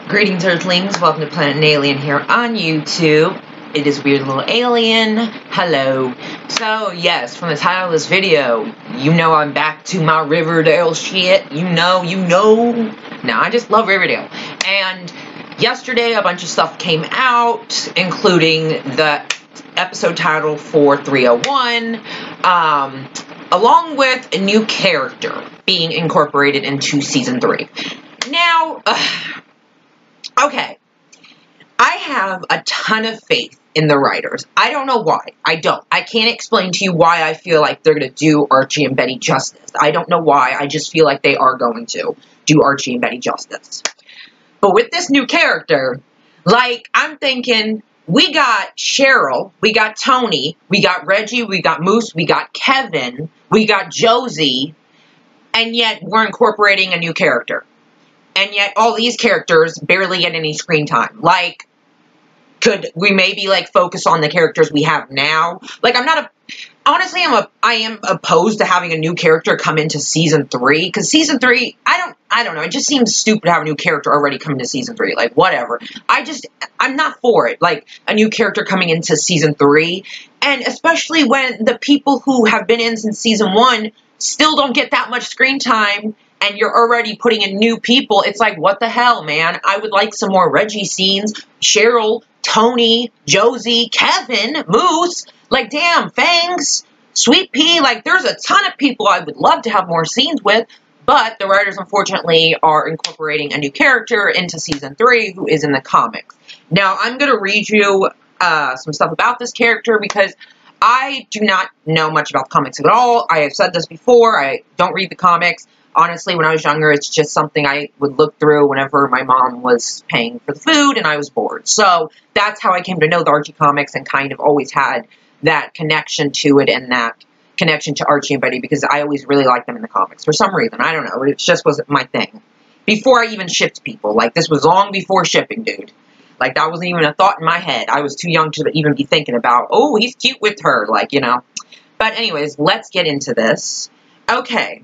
Greetings, Earthlings. Welcome to Planet Alien here on YouTube. It is Weird Little Alien. Hello. So, yes, from the title of this video, you know I'm back to my Riverdale shit. You know. Now, I just love Riverdale. And yesterday, a bunch of stuff came out, including the episode title for 301, along with a new character being incorporated into Season 3. Now, okay, I have a ton of faith in the writers. I don't know why. I can't explain to you why I feel like they're going to do Archie and Betty justice. I don't know why. I just feel like they are going to do Archie and Betty justice. But with this new character, like, I'm thinking, we got Cheryl, we got Tony, we got Reggie, we got Moose, we got Kevin, we got Josie, and yet we're incorporating a new character. And yet, all these characters barely get any screen time. Like, could we maybe, like, focus on the characters we have now? Like, honestly, I am opposed to having a new character come into Season 3. Because Season 3, I don't know, it just seems stupid to have a new character already come into Season 3. Like, whatever. I'm not for it. Like, a new character coming into Season 3. And especially when the people who have been in since Season 1 still don't get that much screen time. And you're already putting in new people. It's like, what the hell, man? I would like some more Reggie scenes. Cheryl, Tony, Josie, Kevin, Moose. Like, damn, Fangs, Sweet Pea. Like, there's a ton of people I would love to have more scenes with. But the writers, unfortunately, are incorporating a new character into Season 3 who is in the comics. Now, I'm going to read you some stuff about this character because I do not know much about the comics at all. I have said this before. I don't read the comics. Honestly, when I was younger, it's just something I would look through whenever my mom was paying for the food and I was bored. So that's how I came to know the Archie comics and kind of always had that connection to it and that connection to Archie and Betty because I always really liked them in the comics. For some reason, I don't know. It just wasn't my thing. Before I even shipped people. Like, this was long before shipping, dude. Like, that wasn't even a thought in my head. I was too young to even be thinking about, oh, he's cute with her. Like, you know. But anyways, let's get into this. Okay.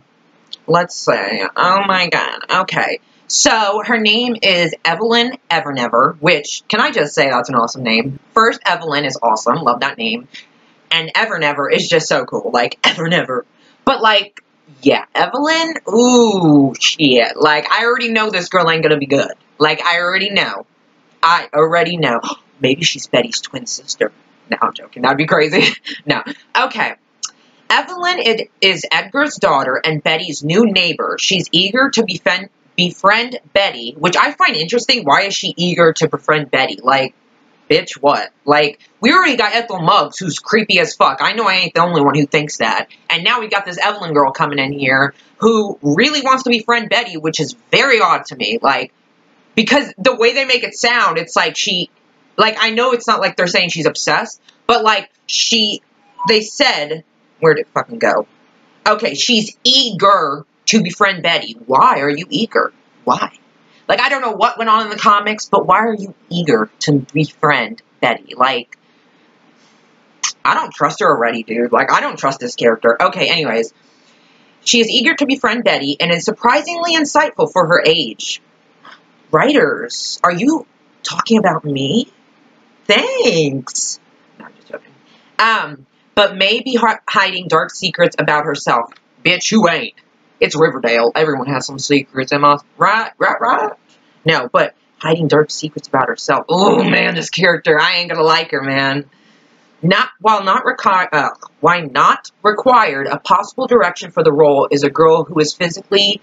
Let's say, oh my god, okay. So, her name is Evelyn Evernever, which, can I just say that's an awesome name? First, Evelyn is awesome, love that name. And Evernever is just so cool, like, Evernever. But, like, yeah, Evelyn, ooh, shit. Like, I already know this girl ain't gonna be good. Like, I already know. Maybe she's Betty's twin sister. No, I'm joking, that'd be crazy. No, okay. Evelyn is Edgar's daughter and Betty's new neighbor. She's eager to befriend Betty, which I find interesting. Why is she eager to befriend Betty? Like, bitch, what? Like, we already got Ethel Muggs, who's creepy as fuck. I know I ain't the only one who thinks that. And now we got this Evelyn girl coming in here who really wants to befriend Betty, which is very odd to me. Like, because the way they make it sound, it's like like, I know it's not like they're saying she's obsessed, but like, they said... Where'd it fucking go? Okay, she's eager to befriend Betty. Why are you eager? Why? Like, I don't know what went on in the comics, but why are you eager to befriend Betty? Like, I don't trust her already, dude. Like, I don't trust this character. Okay, anyways. She is eager to befriend Betty and is surprisingly insightful for her age. Writers, are you talking about me? Thanks. No, I'm just joking. But may be hiding dark secrets about herself. Bitch, who ain't? It's Riverdale. Everyone has some secrets. Am I right? No, but hiding dark secrets about herself. Oh, man, this character. I ain't gonna like her, man. Why not required, a possible direction for the role is a girl who is physically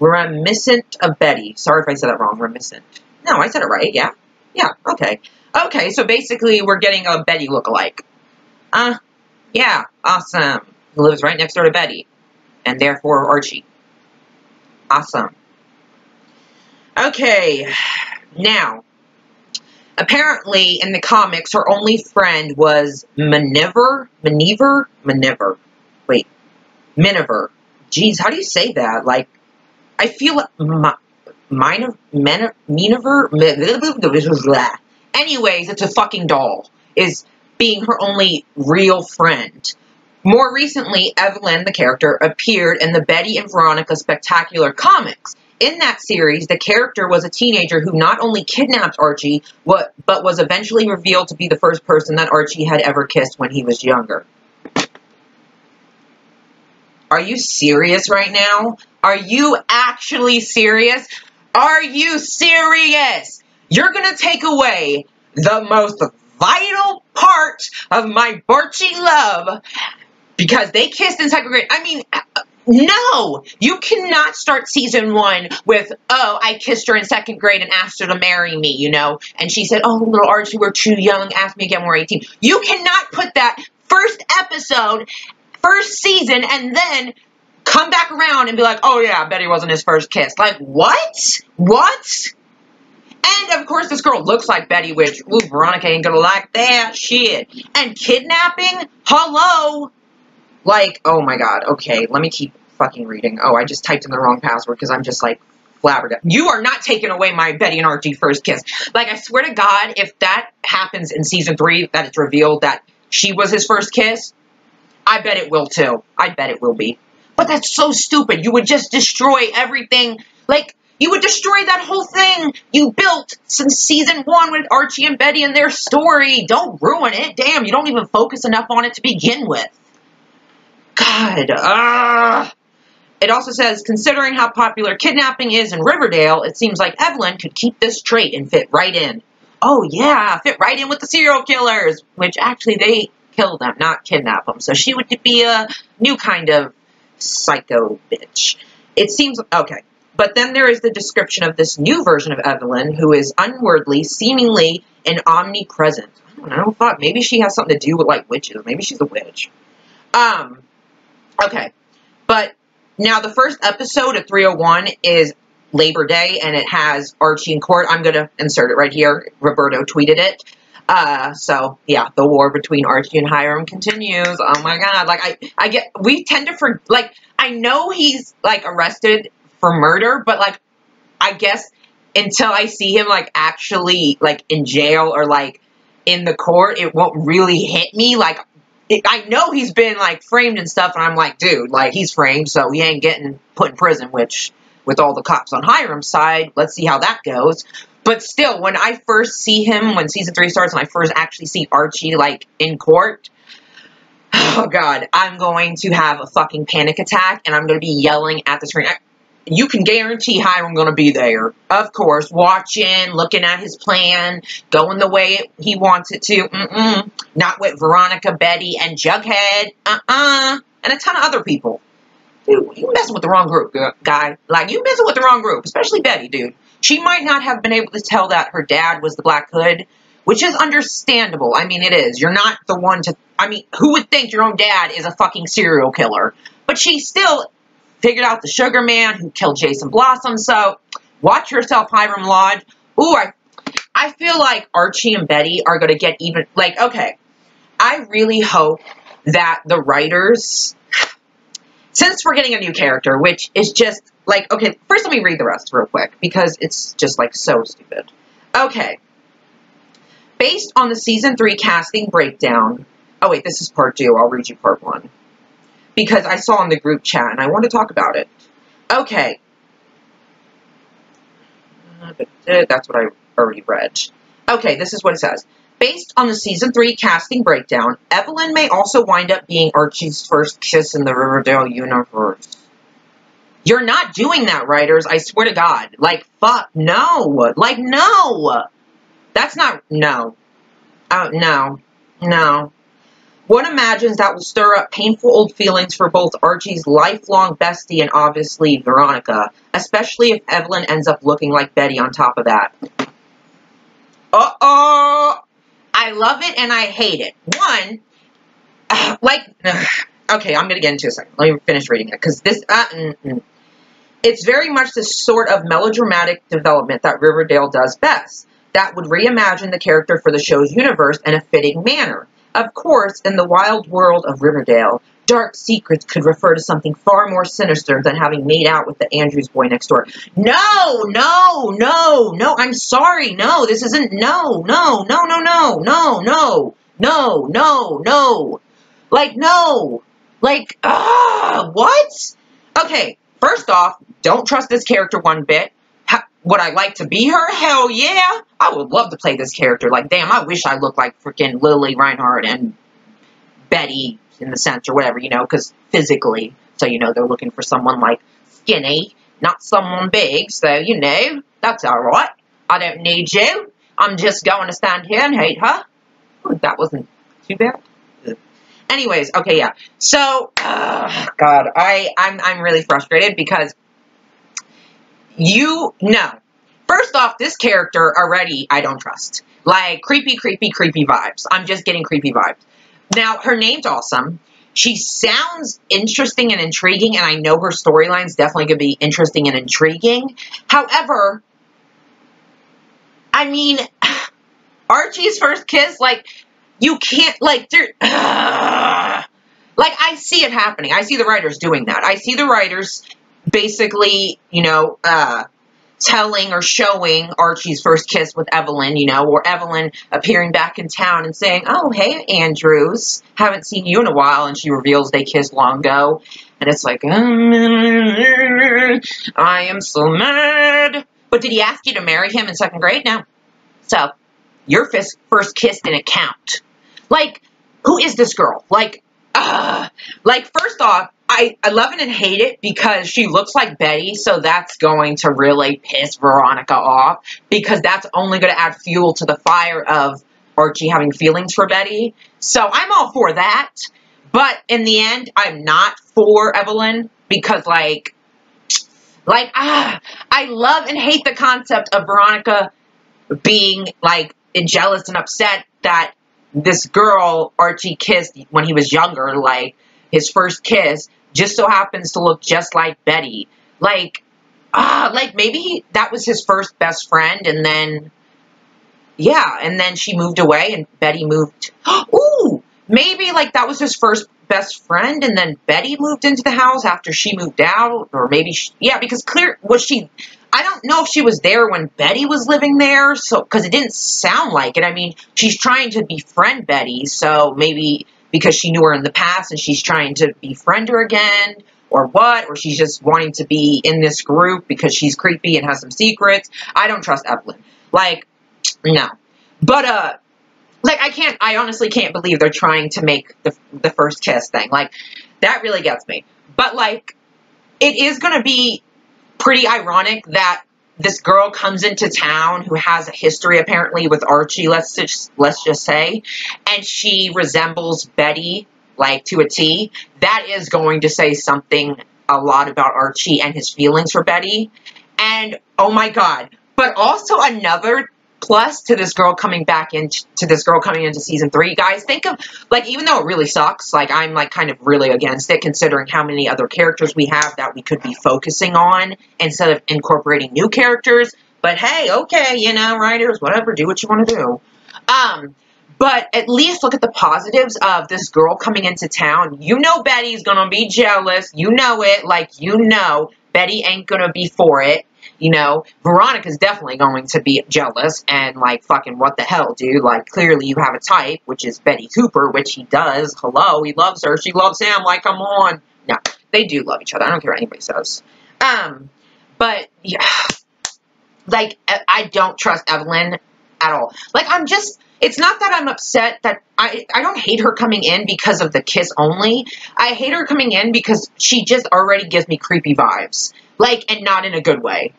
reminiscent of Betty. Sorry if I said that wrong. Reminiscent. No, I said it right. Yeah. Yeah, okay. Okay, so basically we're getting a Betty lookalike. Yeah, awesome. Who lives right next door to Betty. And therefore Archie. Awesome. Okay. Now, apparently in the comics, her only friend was Miniver. Wait. Miniver. Jeez, how do you say that? Like, I feel like... Anyways, it's a fucking doll. Is... being her only real friend. More recently, Evelyn, the character, appeared in the Betty and Veronica Spectacular comics. in that series, the character was a teenager who not only kidnapped Archie, but was eventually revealed to be the first person that Archie had ever kissed when he was younger. Are you serious right now? Are you actually serious? Are you serious? You're gonna take away the most vital part of my Archie love because they kissed in second grade. I mean, no! You cannot start season 1 with, oh, I kissed her in second grade and asked her to marry me, you know? And she said, oh, little Archie, we're too young, ask me again when we're 18. You cannot put that first episode, first season, and then come back around and be like, oh yeah, Betty wasn't his first kiss. Like, what? What? And, of course, this girl looks like Betty, which, ooh, Veronica ain't gonna like that shit. And kidnapping? Hello? Like, oh my god, okay, let me keep fucking reading. Oh, I just typed in the wrong password because I'm just, like, flabbergasted. You are not taking away my Betty and Archie first kiss. Like, I swear to God, if that happens in season 3, that it's revealed that she was his first kiss, I bet it will, too. I bet it will be. But that's so stupid. You would just destroy everything. Like, you would destroy that whole thing you built since season 1 with Archie and Betty and their story. Don't ruin it. Damn, you don't even focus enough on it to begin with. God. It also says, considering how popular kidnapping is in Riverdale, it seems like Evelyn could keep this trait and fit right in. Oh, yeah, fit right in with the serial killers. Which, actually, they kill them, not kidnap them. So she would be a new kind of psycho bitch. It seems, okay. But then there is the description of this new version of Evelyn, who is unworldly, seemingly and omnipresent. I don't know, I thought maybe she has something to do with, like, witches. Maybe she's a witch. Okay. But now the first episode of 301 is Labor Day, and it has Archie in court. I'm going to insert it right here. Roberto tweeted it. So, yeah, the war between Archie and Hiram continues. Oh, my God. Like, we tend to, like, I know he's, like, arrested for murder, but, like, I guess until I see him, like, actually, like, in jail or, like, in the court, it won't really hit me. Like, I know he's been, like, framed and stuff, and I'm like, dude, like, he's framed, so he ain't getting put in prison, which, with all the cops on Hiram's side, let's see how that goes. But still, when I first see him, when season 3 starts, and I first actually see Archie, like, in court, oh, God, I'm going to have a fucking panic attack, and I'm going to be yelling at the screen. You can guarantee Hiram's going to be there. Of course, watching, looking at his plan, going the way he wants it to. Not with Veronica, Betty, and Jughead. And a ton of other people. Dude, you messing with the wrong group, guy. Like, you messing with the wrong group. Especially Betty, dude. She might not have been able to tell that her dad was the Black Hood, which is understandable. I mean, it is. You're not the one to... I mean, who would think your own dad is a fucking serial killer? But she still figured out the Sugar Man who killed Jason Blossom. So, watch yourself, Hiram Lodge. Ooh, I feel like Archie and Betty are going to get even... Like, okay. I really hope that the writers... Since we're getting a new character, which is just, like, okay, first let me read the rest real quick, because it's just, like, so stupid. Okay. Based on the season 3 casting breakdown... Oh, wait, this is part 2. I'll read you part 1. Because I saw in the group chat, and I want to talk about it. Okay. That's what I already read. Okay, this is what it says. Based on the season 3 casting breakdown, Evelyn may also wind up being Archie's first kiss in the Riverdale universe. You're not doing that, writers. I swear to God. Like, fuck, no. Like, no. That's not, no. No. One imagines that will stir up painful old feelings for both Archie's lifelong bestie and obviously Veronica, especially if Evelyn ends up looking like Betty on top of that. Uh-oh. I love it and I hate it. One, okay, I'm going to get into it a second. Let me finish reading it, because this, it's very much the sort of melodramatic development that Riverdale does best, that would reimagine the character for the show's universe in a fitting manner. Of course, in the wild world of Riverdale, dark secrets could refer to something far more sinister than having made out with the Andrews boy next door. No, I'm sorry, no, this isn't, no, like, no, like, what? Okay, First off, don't trust this character one bit. Would I like to be her? Hell yeah. I would love to play this character. Like, damn, I wish I looked like freaking Lily Reinhardt and Betty in the sense or whatever, you know, because physically. So, you know, they're looking for someone, like, skinny, not someone big. So, you know, that's all right. I don't need you. I'm just going to stand here and hate her. That wasn't too bad. Anyways, okay, yeah. So, God, I'm really frustrated because first off, this character already I don't trust. Like, creepy vibes. I'm just getting creepy vibes. Now, her name's awesome. She sounds interesting and intriguing, and I know her storyline's definitely going to be interesting and intriguing. However, I mean, Archie's first kiss, like, you can't, like, like, I see it happening. I see the writers doing that. I see the writers basically, you know, telling or showing Archie's first kiss with Evelyn, you know, or Evelyn appearing back in town and saying, oh, hey, Andrews, haven't seen you in a while, and she reveals they kissed long ago, and it's like, I am so mad. But did he ask you to marry him in 2nd grade? No. So, your first kiss didn't count. Like, who is this girl? Like, first off, I love it and hate it because she looks like Betty, so that's going to really piss Veronica off because that's only going to add fuel to the fire of Archie having feelings for Betty. So I'm all for that, but in the end, I'm not for Evelyn because, I love and hate the concept of Veronica being, like, jealous and upset that this girl Archie kissed when he was younger, like, his first kiss, just so happens to look just like Betty. Like, maybe that was his first best friend, and then, yeah, and then she moved away, and Betty moved. Ooh, maybe, like, that was his first best friend, and then Betty moved into the house after she moved out, or maybe, yeah, because I don't know if she was there when Betty was living there, so, because it didn't sound like it. I mean, she's trying to befriend Betty, so maybe because she knew her in the past and she's trying to befriend her again, or what, or she's just wanting to be in this group because she's creepy and has some secrets. I don't trust Evelyn. Like, no. But, I honestly can't believe they're trying to make the first kiss thing. Like, that really gets me. But, like, it is going to be pretty ironic that this girl comes into town who has a history apparently with Archie, let's just say, and she resembles Betty, like, to a T. That is going to say something a lot about Archie and his feelings for Betty. And, oh my God. But also another plus to this girl coming into season 3, guys, think of, like, even though it really sucks, like, I'm, like, kind of really against it, considering how many other characters we have that we could be focusing on, instead of incorporating new characters, but hey, okay, you know, writers, whatever, do what you want to do. But at least look at the positives of this girl coming into town. You know Betty's gonna be jealous, you know it, like, you know, Betty ain't gonna be for it. You know, Veronica's definitely going to be jealous and, like, fucking what the hell, dude? Like, clearly you have a type, which is Betty Cooper, which he does. Hello, he loves her. She loves him. Like, come on. No, they do love each other. I don't care what anybody says. But, yeah, like, I don't trust Evelyn at all. Like, it's not that I'm upset that I don't hate her coming in because of the kiss only. I hate her coming in because she just already gives me creepy vibes. Like, and not in a good way.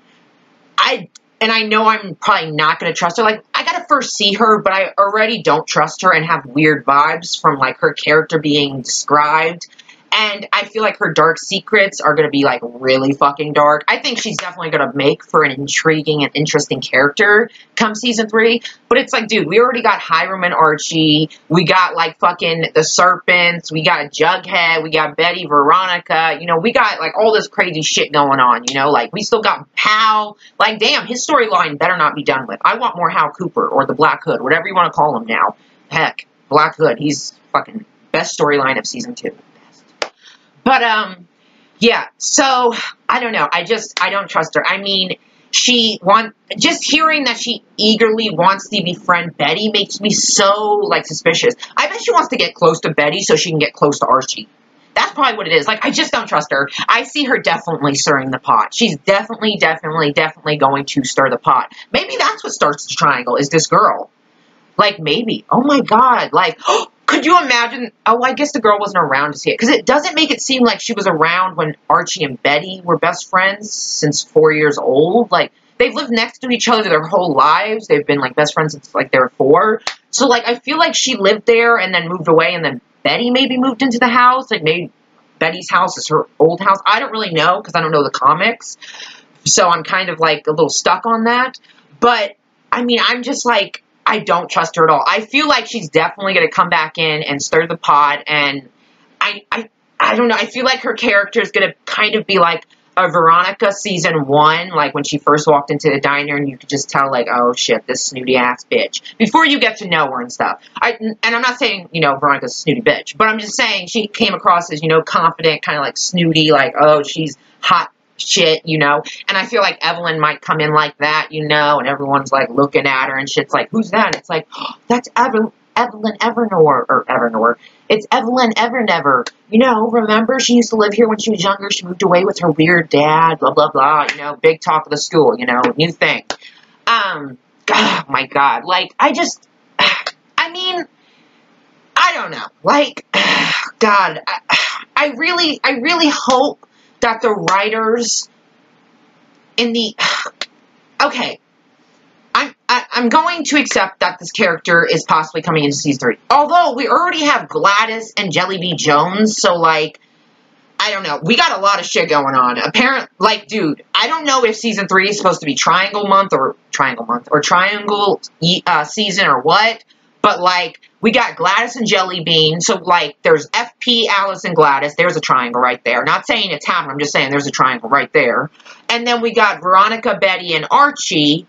I know I'm probably not going to trust her. Like, I got to first see her, but I already don't trust her and have weird vibes from, like, her character being described. And I feel like her dark secrets are going to be, like, really fucking dark. I think she's definitely going to make for an intriguing and interesting character come season 3. But it's like, dude, we already got Hiram and Archie. We got, like, fucking the Serpents. We got Jughead. We got Betty, Veronica. You know, we got, like, all this crazy shit going on, you know? Like, we still got Hal. Like, damn, his storyline better not be done with. I want more Hal Cooper or the Black Hood, whatever you want to call him now. Heck, Black Hood. He's fucking best storyline of season 2. But, yeah, so, I don't know, I don't trust her. I mean, just hearing that she eagerly wants to befriend Betty makes me so, like, suspicious. I bet she wants to get close to Betty so she can get close to Archie. That's probably what it is. Like, I just don't trust her. I see her definitely stirring the pot. She's definitely going to stir the pot. Maybe that's what starts the triangle, is this girl. Like, maybe. Oh, my God. Like, could you imagine? Oh, I guess the girl wasn't around to see it. Because it doesn't make it seem like she was around when Archie and Betty were best friends since 4 years old. Like, they've lived next to each other their whole lives. They've been, like, best friends since, like, they were 4. So, like, I feel like she lived there and then moved away, and then Betty maybe moved into the house. Like, maybe Betty's house is her old house. I don't really know because I don't know the comics. So I'm kind of, like, a little stuck on that. But, I mean, I'm just, like, I don't trust her at all. I feel like she's definitely going to come back in and stir the pot. And I don't know. I feel like her character is going to kind of be like a Veronica season 1, like when she first walked into the diner and you could just tell, like, oh shit, this snooty ass bitch, before you get to know her and stuff. And I'm not saying, you know, Veronica's a snooty bitch, but I'm just saying she came across as, you know, confident, kind of like snooty, like, oh, she's hot shit, you know. And I feel like Evelyn might come in like that, you know, and everyone's like looking at her and shit's like, who's that? And it's like, oh, that's Evelyn Evernever. It's Evelyn Evernever. You know, remember, she used to live here when she was younger. She moved away with her weird dad, blah, blah, blah. You know, big talk of the school, you know, new thing. Oh, my God. Like, I mean, I don't know. Like, God, I really hope that the writers in the... Okay. I'm going to accept that this character is possibly coming into season 3. Although, we already have Gladys and Jellybean Jones, so, like, I don't know. We got a lot of shit going on. Apparently, like, dude, I don't know if season 3 is supposed to be Triangle season or what, but, like, we got Gladys and Jellybean, so, like, there's FP, Alice, and Gladys. There's a triangle right there. Not saying it's happening, I'm just saying there's a triangle right there. And then we got Veronica, Betty, and Archie,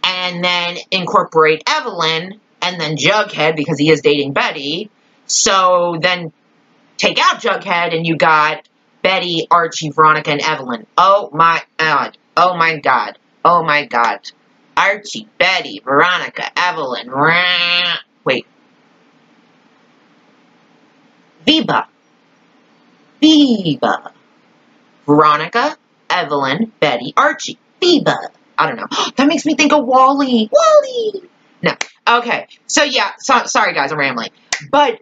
and then incorporate Evelyn, and then Jughead, because he is dating Betty. So then take out Jughead, and you got Betty, Archie, Veronica, and Evelyn. Oh my God. Oh my God. Oh my God. Archie, Betty, Veronica, Evelyn. Wait. Viva. Veronica, Evelyn, Betty, Archie. Viva. I don't know. That makes me think of Wally. No. Okay. So, yeah. Sorry, guys. I'm rambling. But,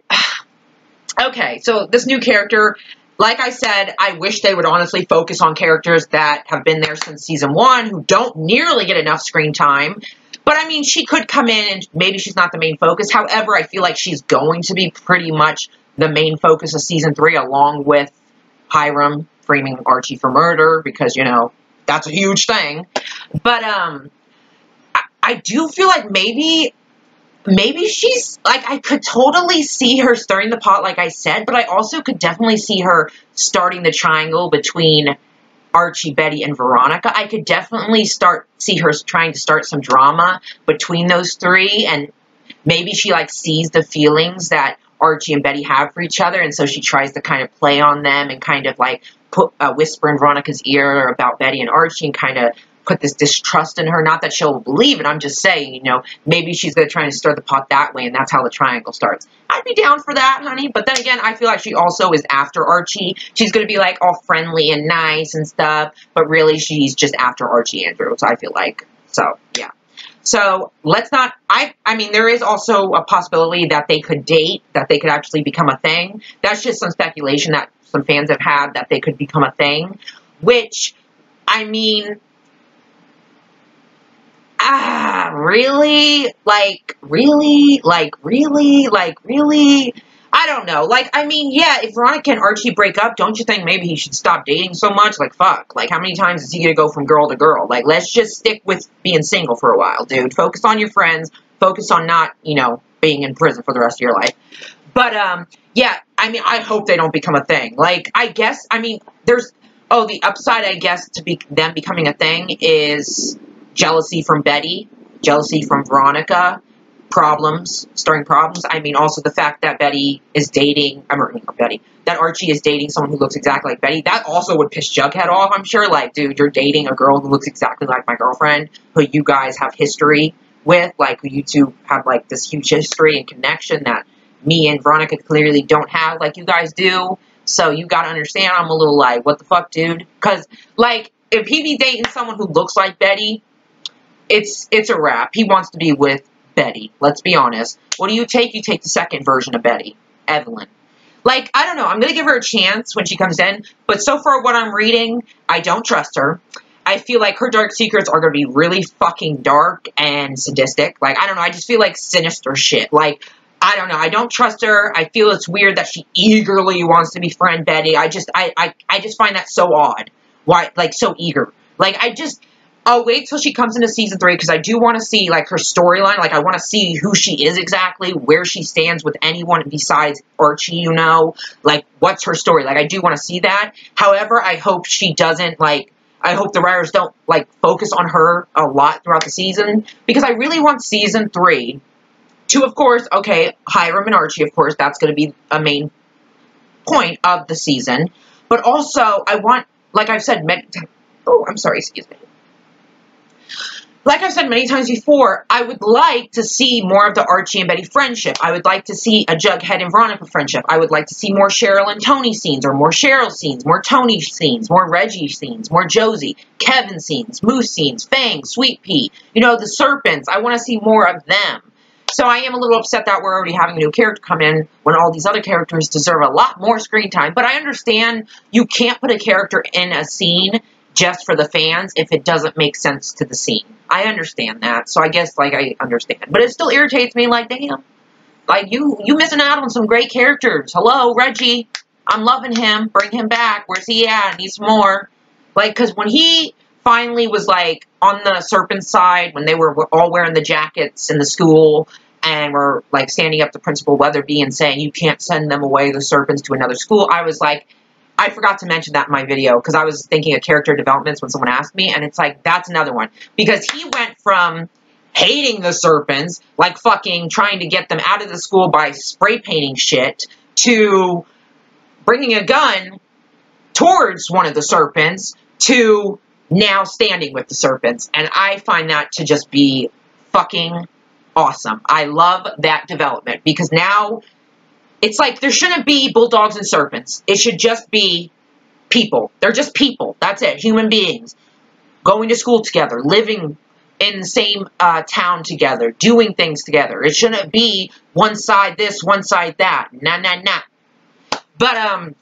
okay. So, this new character, like I said, I wish they would honestly focus on characters that have been there since season 1, who don't nearly get enough screen time. But, I mean, she could come in and maybe she's not the main focus. However, I feel like she's going to be pretty much the main focus of season 3, along with Hiram framing Archie for murder, because, you know, that's a huge thing. But, I do feel like maybe she's, like, I could totally see her stirring the pot, like I said, but I also could definitely see her starting the triangle between Archie, Betty, and Veronica. I could definitely see her trying to start some drama between those 3, and maybe she, like, sees the feelings that Archie and Betty have for each other, and so she tries to kind of play on them and kind of, like, put a whisper in Veronica's ear about Betty and Archie and kind of put this distrust in her. Not that she'll believe it, I'm just saying, you know, maybe she's going to try to stir the pot that way, and that's how the triangle starts. I'd be down for that, honey, but then again, I feel like she also is after Archie. She's going to be, like, all friendly and nice and stuff, but really she's just after Archie Andrews, I feel like. So, yeah. So, let's not, I mean, there is also a possibility that they could date, that they could actually become a thing. That's just some speculation that some fans have had, that they could become a thing, which, I mean, really? Really? I don't know. Like, I mean, yeah, if Veronica and Archie break up, don't you think maybe he should stop dating so much? Like, fuck. Like, how many times is he gonna go from girl to girl? Like, let's just stick with being single for a while, dude. Focus on your friends. Focus on not, you know, being in prison for the rest of your life. But, yeah, I mean, I hope they don't become a thing. Like, I guess, I mean, there's, the upside, I guess, to them becoming a thing is jealousy from Betty, jealousy from Veronica, starting problems. I mean, also the fact that Betty is dating, that Archie is dating someone who looks exactly like Betty. That also would piss Jughead off, I'm sure. Like, dude, you're dating a girl who looks exactly like my girlfriend, who you guys have history with, like, who you two have, like, this huge history and connection that me and Veronica clearly don't have like you guys do. So you gotta understand, I'm a little like, what the fuck, dude? Because, like, if he be dating someone who looks like Betty, it's a wrap. He wants to be with Betty. Let's be honest. What do you take? You take the second version of Betty, Evelyn. Like, I don't know. I'm going to give her a chance when she comes in. But so far what I'm reading, I don't trust her. I feel like her dark secrets are going to be really fucking dark and sadistic. Like, I don't know. I just feel like sinister shit. Like, I don't know. I don't trust her. I feel it's weird that she eagerly wants to befriend Betty. I just find that so odd. Why, like, so eager. Like, I'll wait till she comes into season 3 because I do want to see, like, her storyline. Like, I want to see who she is exactly, where she stands with anyone besides Archie, you know? Like, what's her story? Like, I do want to see that. However, I hope she doesn't, like, I hope the writers don't, like, focus on her a lot throughout the season because I really want season 3 to, of course, okay, Hiram and Archie, of course, that's going to be a main point of the season. But also, I want, like I've said many times, oh, I'm sorry, excuse me. Like I've said many times before, I would like to see more of the Archie and Betty friendship. I would like to see a Jughead and Veronica friendship. I would like to see more Cheryl and Tony scenes, or more Cheryl scenes, more Tony scenes, more Reggie scenes, more Josie, Kevin scenes, Moose scenes, Fang, Sweet Pea, you know, the Serpents. I want to see more of them. So I am a little upset that we're already having a new character come in when all these other characters deserve a lot more screen time. But I understand you can't put a character in a scene just for the fans if it doesn't make sense to the scene. I understand that. So I guess, like, I understand. But it still irritates me, like, damn. Like, you missing out on some great characters. Hello, Reggie. I'm loving him. Bring him back. Where's he at? I need some more. Like, because when he finally was, like, on the Serpent side, when they were all wearing the jackets in the school and were, like, standing up to Principal Weatherby and saying, you can't send them away, the Serpents, to another school, I was like, I forgot to mention that in my video because I was thinking of character developments when someone asked me, and it's like, that's another one. Because he went from hating the Serpents, like fucking trying to get them out of the school by spray painting shit, to bringing a gun towards one of the Serpents, to now standing with the Serpents. And I find that to just be fucking awesome. I love that development because now it's like there shouldn't be bulldogs and serpents. It should just be people. They're just people. That's it. Human beings. Going to school together. Living in the same town together. Doing things together. It shouldn't be one side this, one side that. Nah. But,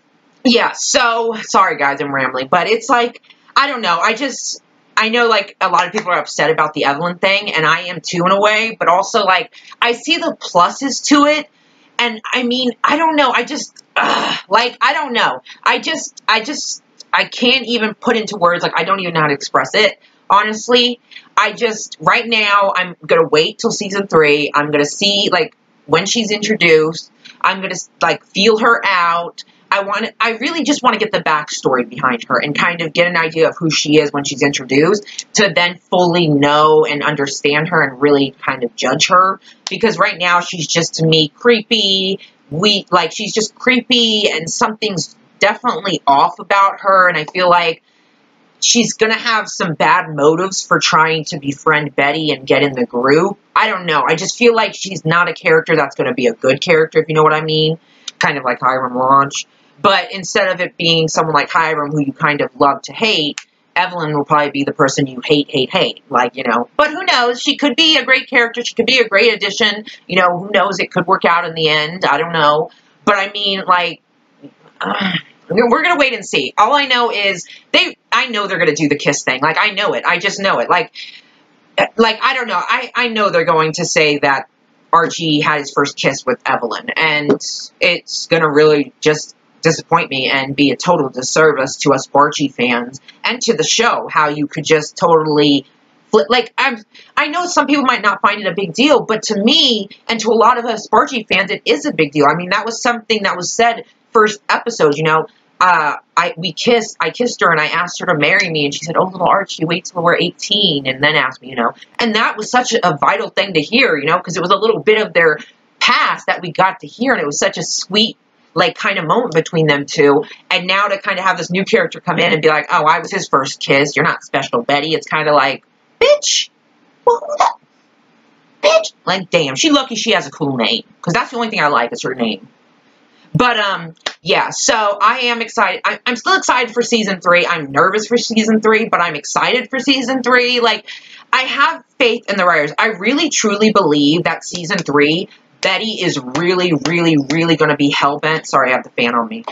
yeah. So, sorry guys, I'm rambling. But it's like, I don't know. I know, like, a lot of people are upset about the Evelyn thing. And I am too in a way. But also, like, I see the pluses to it. And, I mean, I don't know, I don't know. I can't even put into words, like, I don't even know how to express it, honestly. Right now, I'm gonna wait till season 3, I'm gonna see, like, when she's introduced, I'm gonna, like, feel her out. I really just want to get the backstory behind her and kind of get an idea of who she is when she's introduced to then fully know and understand her and really kind of judge her. Because right now she's just, to me, creepy. She's just creepy and something's definitely off about her. And I feel like she's going to have some bad motives for trying to befriend Betty and get in the group. I don't know. I just feel like she's not a character that's going to be a good character, if you know what I mean. Kind of like Hiram Launch. But instead of it being someone like Hiram who you kind of love to hate, Evelyn will probably be the person you hate. Like, you know. But who knows? She could be a great character. She could be a great addition. You know, who knows? It could work out in the end. I don't know. But I mean, like, we're going to wait and see. All I know is, I know they're going to do the kiss thing. Like, I know it. I just know it. Like, I don't know. I know they're going to say that Archie had his first kiss with Evelyn. And it's going to really just disappoint me and be a total disservice to us Archie fans and to the show, how you could just totally flip. Like, I know some people might not find it a big deal, but to me and to a lot of us Archie fans, it is a big deal. I mean, that was something that was said first episode, you know. I kissed her and I asked her to marry me, and she said, oh, little Archie, wait till we're 18 and then ask me, you know. And that was such a vital thing to hear, you know, because it was a little bit of their past that we got to hear, and it was such a sweet, like, kind of moment between them two. And now to kind of have this new character come in and be like, oh, I was his first kiss, you're not special, Betty. It's kind of like, bitch, well, Like, damn, she lucky she has a cool name. Because that's the only thing I like is her name. But, yeah, so I am excited. I'm still excited for Season 3. I'm nervous for Season 3, but I'm excited for Season 3. Like, I have faith in the writers. I really, truly believe that Season 3, Betty is really, really, really going to be hell-bent. Sorry, I have the fan on me.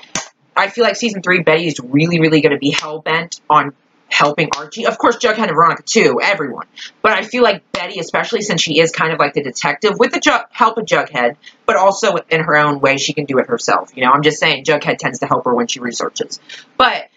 I feel like Season 3, Betty is really, really going to be hell-bent on helping Archie. Of course, Jughead and Veronica, too. Everyone. But I feel like Betty, especially since she is kind of like the detective with the help of Jughead, but also in her own way, she can do it herself. You know, I'm just saying Jughead tends to help her when she researches. But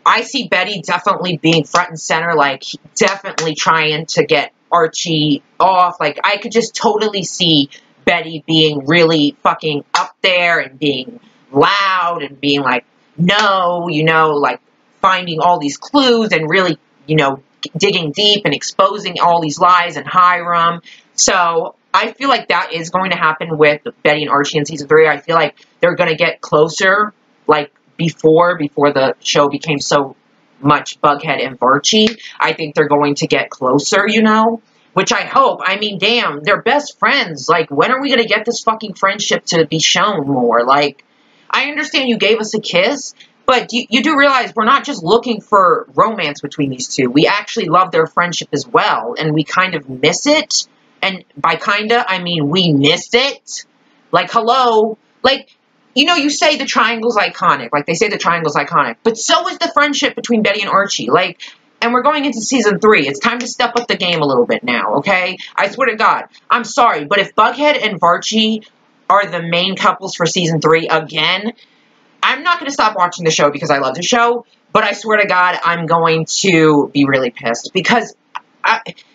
I see Betty definitely being front and center, like, definitely trying to get Archie off. Like, I could just totally see Betty being really fucking up there and being loud and being like, no, you know, like, finding all these clues and really, you know, digging deep and exposing all these lies in Hiram. So I feel like that is going to happen with Betty and Archie in Season 3. I feel like they're going to get closer, like, before the show became so much Bughead and Archie. I think they're going to get closer, you know, which I hope. I mean, damn, they're best friends. Like, when are we going to get this fucking friendship to be shown more? Like, I understand you gave us a kiss, but you do realize we're not just looking for romance between these two. We actually love their friendship as well, and we kind of miss it. And by kinda, I mean we miss it. Like, hello. Like, you know, you say the triangle's iconic. Like, they say the triangle's iconic. But so is the friendship between Betty and Archie. Like, and we're going into Season 3. It's time to step up the game a little bit now, okay? I swear to God. I'm sorry, but if Bughead and Archie are the main couples for Season 3 again, I'm not going to stop watching the show because I love the show, but I swear to God, I'm going to be really pissed because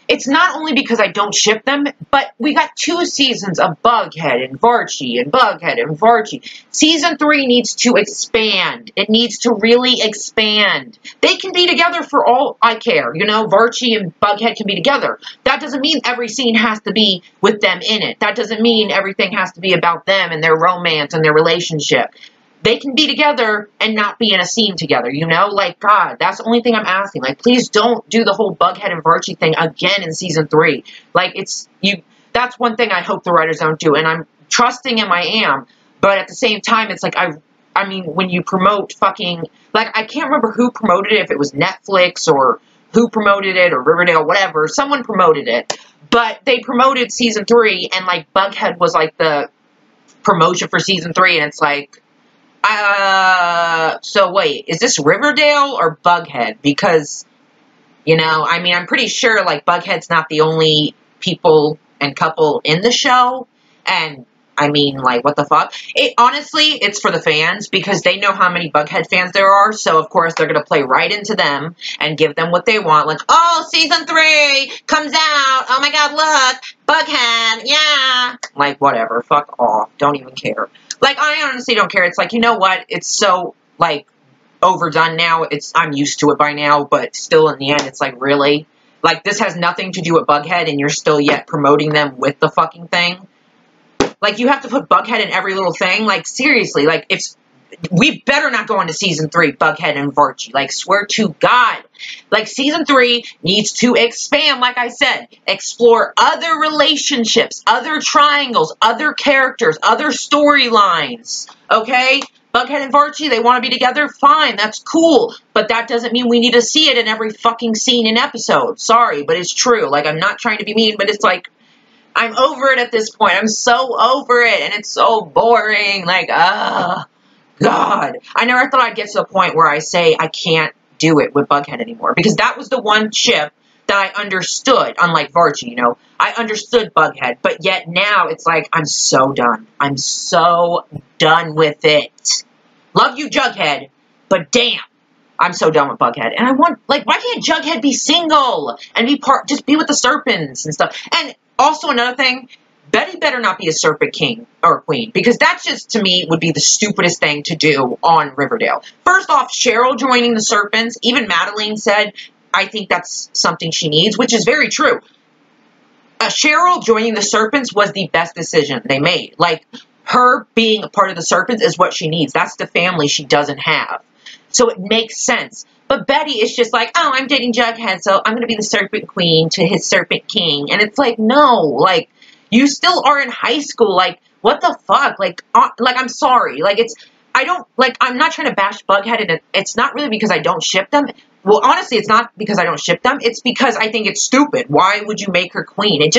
it's not only because I don't ship them, but we got 2 seasons of Bughead and Archie and Bughead and Archie. Season 3 needs to expand. It needs to really expand. They can be together for all I care. You know, Archie and Bughead can be together. That doesn't mean every scene has to be with them in it. That doesn't mean everything has to be about them and their romance and their relationship. They can be together and not be in a scene together, you know? Like, God, that's the only thing I'm asking. Like, please don't do the whole Bughead and Archie thing again in Season 3. Like, that's one thing I hope the writers don't do, and I'm trusting him, I am, but at the same time, it's like, I mean, when you promote fucking, like, I can't remember who promoted it, if it was Netflix, or who promoted it, or Riverdale, whatever, someone promoted it, but they promoted Season 3, and, like, Bughead was, like, the promotion for Season 3, and it's like, so wait, is this Riverdale or Bughead? Because, you know, I mean, I'm pretty sure, like, Bughead's not the only people and couple in the show, and, I mean, like, what the fuck? Honestly, it's for the fans, because they know how many Bughead fans there are, so, of course, they're gonna play right into them, and give them what they want, like, oh, Season 3 comes out, oh my god, look, Bughead, yeah, like, whatever, fuck off, don't even care. Like, I honestly don't care. It's like, you know what? It's so, like, overdone now. I'm used to it by now, but still in the end, it's like, really? Like, this has nothing to do with Bughead, and you're still yet promoting them with the fucking thing? Like, you have to put Bughead in every little thing? Like, seriously, like, we better not go into Season 3, Bughead and Archie. Like, swear to God. Like, Season 3 needs to expand, like I said. Explore other relationships, other triangles, other characters, other storylines. Okay? Bughead and Archie, they want to be together? Fine, that's cool. But that doesn't mean we need to see it in every fucking scene and episode. Sorry, but it's true. Like, I'm not trying to be mean, but it's like, I'm over it at this point. I'm so over it, and it's so boring. Like, God, I never thought I'd get to the point where I say I can't do it with Bughead anymore. Because that was the one ship that I understood, unlike Archie, you know. I understood Bughead, but yet now it's like, I'm so done. I'm so done with it. Love you, Jughead, but damn, I'm so done with Bughead. And I want, like, why can't Jughead be single and just be with the serpents and stuff? And also another thing, Betty better not be a serpent king or queen, because that just, to me, would be the stupidest thing to do on Riverdale. First off, Cheryl joining the serpents, even Madeline said, I think that's something she needs, which is very true. Cheryl joining the serpents was the best decision they made. Like, her being a part of the serpents is what she needs. That's the family she doesn't have. So it makes sense. But Betty is just like, oh, I'm dating Jughead, so I'm going to be the serpent queen to his serpent king. And it's like, no, like, You still are in high school. Like, what the fuck? Like, I'm sorry. Like, I'm not trying to bash Bughead, and it's not really because I don't ship them. Well, honestly, it's not because I don't ship them. It's because I think it's stupid. Why would you make her queen? It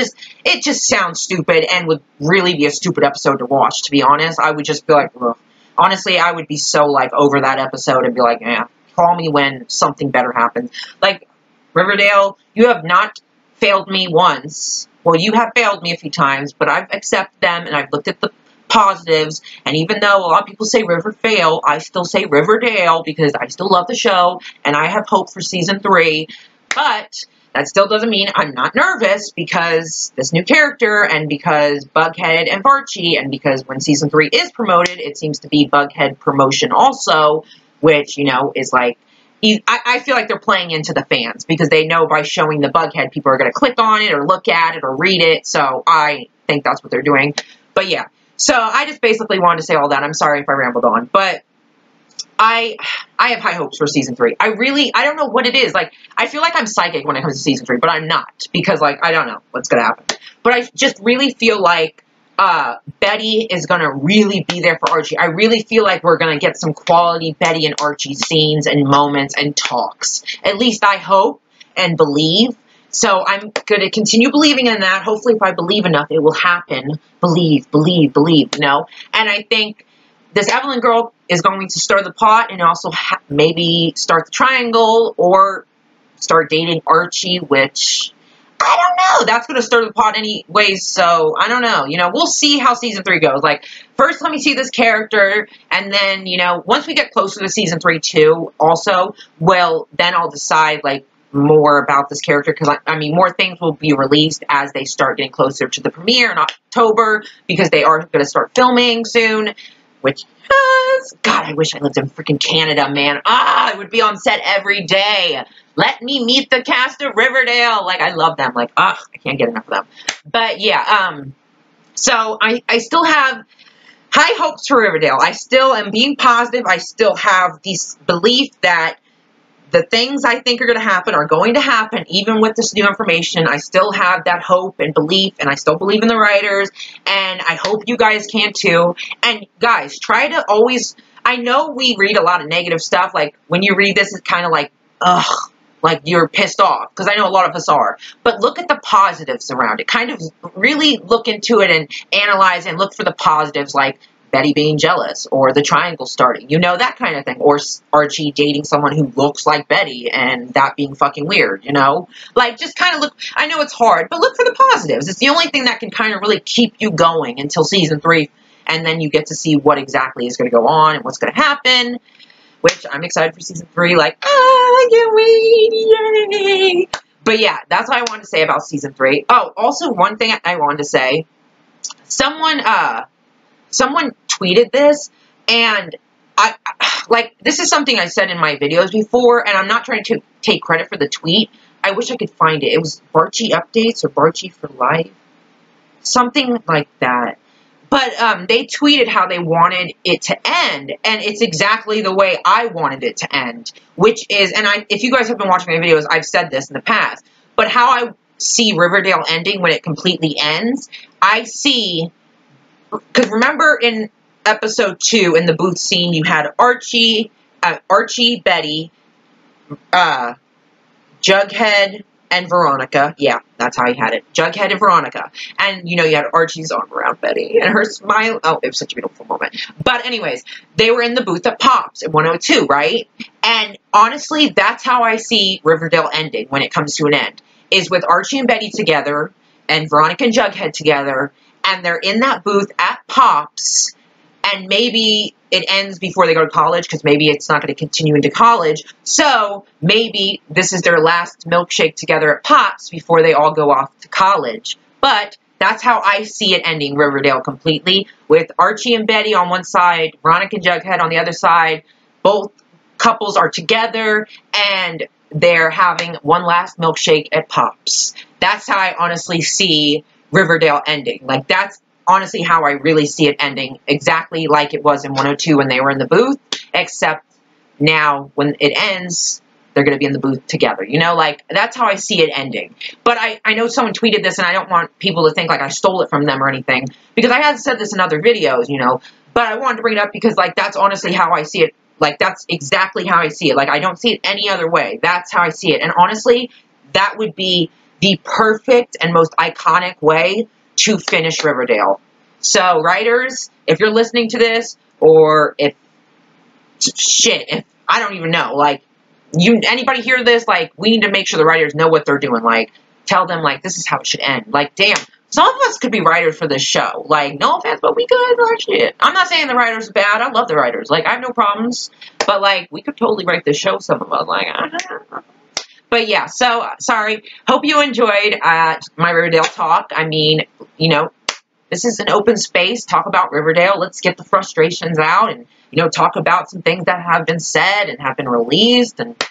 just sounds stupid and would really be a stupid episode to watch, to be honest. I would just be like, ugh. Honestly, I would be so, like, over that episode and be like, yeah, call me when something better happens. Like, Riverdale, you have not failed me once. Well, you have failed me a few times, but I've accepted them, and I've looked at the positives, and even though a lot of people say Riverdale, I still say Riverdale, because I still love the show, and I have hope for season 3, but that still doesn't mean I'm not nervous, because this new character, and because Bughead and Archie, and because when season 3 is promoted, it seems to be Bughead promotion also, which, you know, is like, I feel like they're playing into the fans, because they know by showing the Bughead, people are going to click on it, or look at it, or read it, so I think that's what they're doing. But yeah, so I just basically wanted to say all that. I'm sorry if I rambled on, but I have high hopes for season 3. I don't know what it is. Like, I feel like I'm psychic when it comes to season 3, but I'm not, because, like, I don't know what's going to happen. But I just really feel like Betty is going to really be there for Archie. I really feel like we're going to get some quality Betty and Archie scenes and moments and talks. At least I hope and believe. So I'm going to continue believing in that. Hopefully, if I believe enough, it will happen. Believe, believe, believe, you know? And I think this Evelyn girl is going to stir the pot and also maybe start the triangle or start dating Archie, which, I don't know. That's going to stir the pot anyways, so I don't know. You know, we'll see how season 3 goes. Like, first let me see this character, and then, you know, once we get closer to season 3 too, also, well, then I'll decide, like, more about this character, because, I mean, more things will be released as they start getting closer to the premiere in October, because they are going to start filming soon, which, God, I wish I lived in freaking Canada, man. I would be on set every day. Let me meet the cast of Riverdale. Like, I love them. Like, I can't get enough of them. But, yeah, so I still have high hopes for Riverdale. I still am being positive. I still have this belief that the things I think are going to happen are going to happen, even with this new information. I still have that hope and belief, and I still believe in the writers, and I hope you guys can too. And guys, try to always, I know we read a lot of negative stuff, like when you read this, it's kind of like, ugh, like you're pissed off, because I know a lot of us are, but look at the positives around it. Kind of really look into it and analyze and look for the positives, like Betty being jealous, or the triangle starting, you know, that kind of thing, or Archie dating someone who looks like Betty, and that being fucking weird, you know, like, just kind of look, I know it's hard, but look for the positives. It's the only thing that can kind of really keep you going until season 3, and then you get to see what exactly is going to go on, and what's going to happen, which I'm excited for season 3, like, I can't wait, yay! But yeah, that's what I wanted to say about season 3. Oh, also, one thing I wanted to say, someone tweeted this, and like, this is something I said in my videos before, and I'm not trying to take credit for the tweet. I wish I could find it. It was Archie Updates or Archie for Life, something like that. But they tweeted how they wanted it to end, and it's exactly the way I wanted it to end, which is, and if you guys have been watching my videos, I've said this in the past, but how I see Riverdale ending when it completely ends, I see, because remember in episode 2, in the booth scene, you had Archie, Betty, Jughead, and Veronica. Yeah, that's how you had it. Jughead and Veronica. And, you know, you had Archie's arm around Betty, and her smile. Oh, it was such a beautiful moment. But anyways, they were in the booth at Pops at 102, right? And honestly, that's how I see Riverdale ending when it comes to an end, is with Archie and Betty together, and Veronica and Jughead together, and they're in that booth at Pops, and maybe it ends before they go to college, because maybe it's not going to continue into college, so maybe this is their last milkshake together at Pops before they all go off to college. But that's how I see it ending Riverdale completely, with Archie and Betty on one side, Veronica and Jughead on the other side, both couples are together, and they're having one last milkshake at Pops. That's how I honestly see Riverdale ending. Like, that's honestly how I really see it ending, exactly like it was in 102 when they were in the booth, except now when it ends, they're going to be in the booth together. You know, like, that's how I see it ending. But I know someone tweeted this, and I don't want people to think, like, I stole it from them or anything, because I had said this in other videos, you know, but I wanted to bring it up because, like, that's honestly how I see it. Like, that's exactly how I see it. Like, I don't see it any other way. That's how I see it. And honestly, that would be the perfect and most iconic way to finish Riverdale. So, writers, if you're listening to this, or if I don't even know, like, anybody hear this, like, we need to make sure the writers know what they're doing, like, tell them, like, this is how it should end, like, damn, some of us could be writers for this show, like, no offense, but we could, like, shit, I'm not saying the writers are bad, I love the writers, like, I have no problems, but, like, we could totally write this show, some of us, like, but yeah, so, sorry, hope you enjoyed, my Riverdale talk. I mean, you know, this is an open space, talk about Riverdale, let's get the frustrations out, and, you know, talk about some things that have been said and have been released, and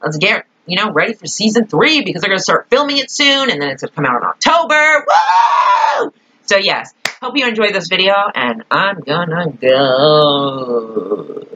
let's get, you know, ready for season 3, because they're going to start filming it soon, and then it's going to come out in October, woo! So yes, hope you enjoyed this video, and I'm gonna go.